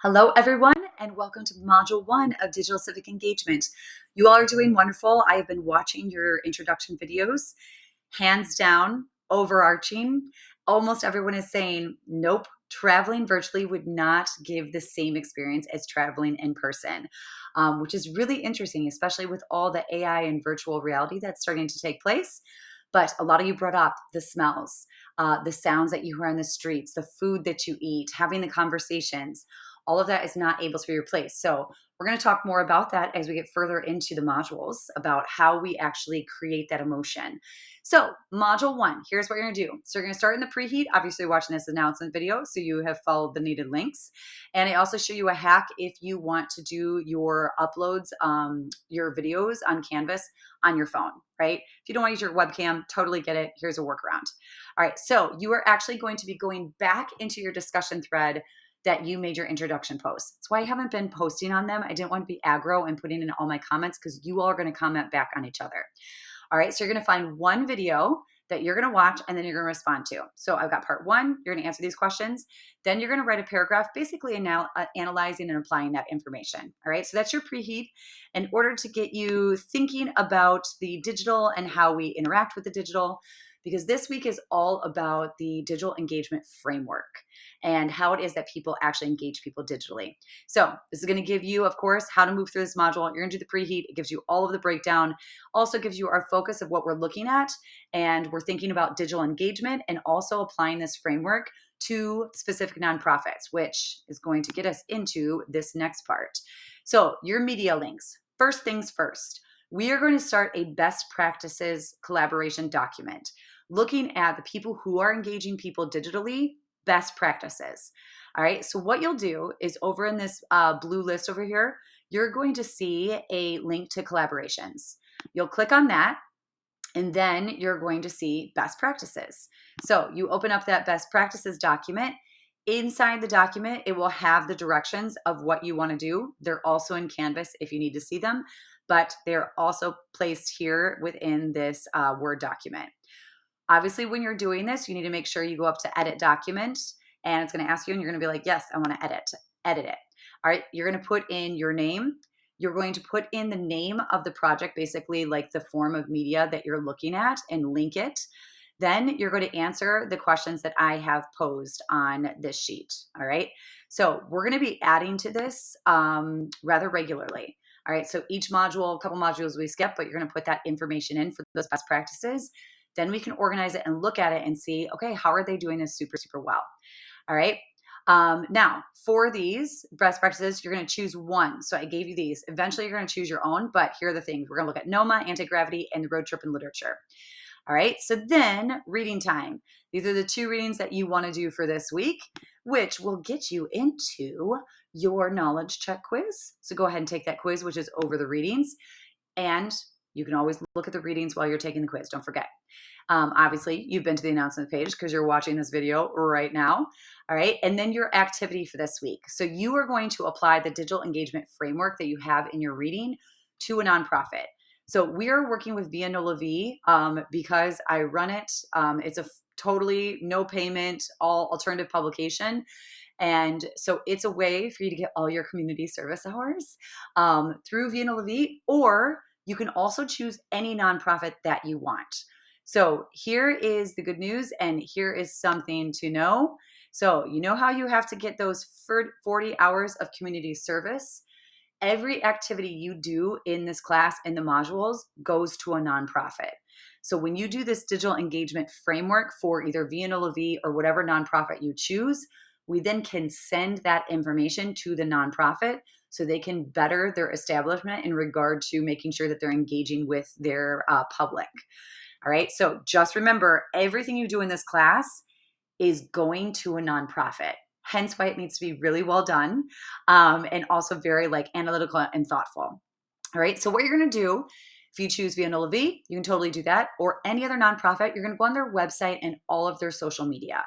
Hello, everyone, and welcome to Module 1 of Digital Civic Engagement. You all are doing wonderful. I have been watching your introduction videos. Hands down, overarching, almost everyone is saying, nope, traveling virtually would not give the same experience as traveling in person, which is really interesting, especially with all the AI and virtual reality that's starting to take place. But a lot of you brought up the smells, the sounds that you hear on the streets, the food that you eat, having the conversations. All of that is not able to be replaced. So we're going to talk more about that as we get further into the modules about how we actually create that emotion. So module 1, here's what you're going to do. So you're going to start in the preheat, obviously watching this announcement video, so you have followed the needed links. And I also show you a hack if you want to do your uploads, your videos on Canvas on your phone, right? If you don't want to use your webcam, totally get it. Here's a workaround. All right, so you are actually going to be going back into your discussion thread that you made your introduction post. That's why I haven't been posting on them. I didn't want to be aggro and putting in all my comments because you all are going to comment back on each other. All right, so you're going to find one video that you're going to watch and then you're going to respond to. So I've got part 1, you're going to answer these questions. Then you're going to write a paragraph basically analyzing and applying that information. All right, so that's your preheat in order to get you thinking about the digital and how we interact with the digital, because this week is all about the digital engagement framework and how it is that people actually engage people digitally. So this is going to give you, of course, how to move through this module. You're going to do the preheat. It gives you all of the breakdown, also gives you our focus of what we're looking at. And we're thinking about digital engagement and also applying this framework to specific nonprofits, which is going to get us into this next part. So your media links. First things first, we are going to start a best practices collaboration document, looking at the people who are engaging people digitally, best practices. All right, so what you'll do is over in this blue list over here, you're going to see a link to collaborations. You'll click on that, and then you're going to see best practices. So you open up that best practices document. Inside the document, it will have the directions of what you want to do. They're also in Canvas if you need to see them, but they're also placed here within this Word document. Obviously, when you're doing this, you need to make sure you go up to edit document, and it's going to ask you, and you're going to be like, yes, I want to edit it. All right, you're going to put in your name. You're going to put in the name of the project, basically like the form of media that you're looking at, and link it. Then you're going to answer the questions that I have posed on this sheet. All right, so we're going to be adding to this rather regularly. All right, so each module, a couple modules we skip, but you're going to put that information in for those best practices. Then we can organize it and look at it and see, okay, how are they doing this super, super well? All right. Now, for these best practices, you're going to choose one. So I gave you these. Eventually, you're going to choose your own, but here are the things. We're going to look at NOMA, anti-gravity, and the road trip and literature. All right. So then reading time. These are the 2 readings that you want to do for this week, which will get you into your knowledge check quiz. So go ahead and take that quiz, which is over the readings. And you can always look at the readings while you're taking the quiz. Don't forget. Obviously, you've been to the announcement page because you're watching this video right now. All right. And then your activity for this week. So you are going to apply the digital engagement framework that you have in your reading to a nonprofit. So we are working with Via Nola V because I run it. It's a totally no payment, all alternative publication. And so it's a way for you to get all your community service hours through Via Nola V, or you can also choose any nonprofit that you want. So here is the good news, and here is something to know. So you know how you have to get those 40 hours of community service? Every activity you do in this class in the modules goes to a nonprofit. So when you do this digital engagement framework for either Via Nola V or whatever nonprofit you choose, we then can send that information to the nonprofit so they can better their establishment in regard to making sure that they're engaging with their public. All right, so just remember, everything you do in this class is going to a nonprofit, hence why it needs to be really well done and also very analytical and thoughtful. All right, so what you're going to do, if you choose Via Nola V, you can totally do that, or any other nonprofit, you're going to go on their website and all of their social media.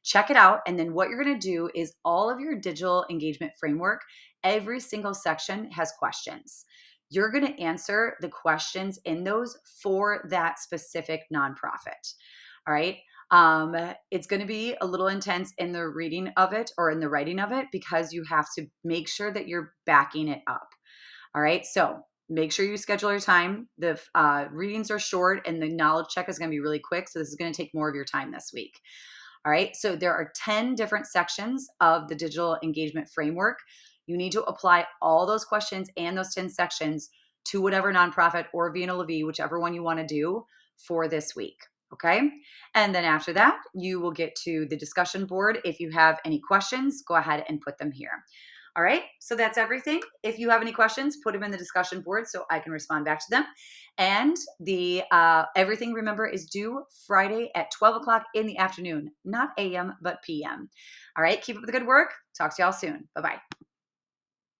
Check it out, and then what you're going to do is all of your digital engagement framework, every single section has questions. You're going to answer the questions in those for that specific nonprofit. All right. It's going to be a little intense in the reading of it or in the writing of it because you have to make sure that you're backing it up. All right. So make sure you schedule your time. The readings are short and the knowledge check is going to be really quick. So this is going to take more of your time this week. All right. So there are 10 different sections of the digital engagement framework. You need to apply all those questions and those 10 sections to whatever nonprofit or Vina LaVie, whichever one you want to do for this week. Okay. And then after that, you will get to the discussion board. If you have any questions, go ahead and put them here. All right. So that's everything. If you have any questions, put them in the discussion board so I can respond back to them. And the everything, remember, is due Friday at 12 o'clock in the afternoon, not AM, but PM. All right. Keep up the good work. Talk to y'all soon. Bye-bye.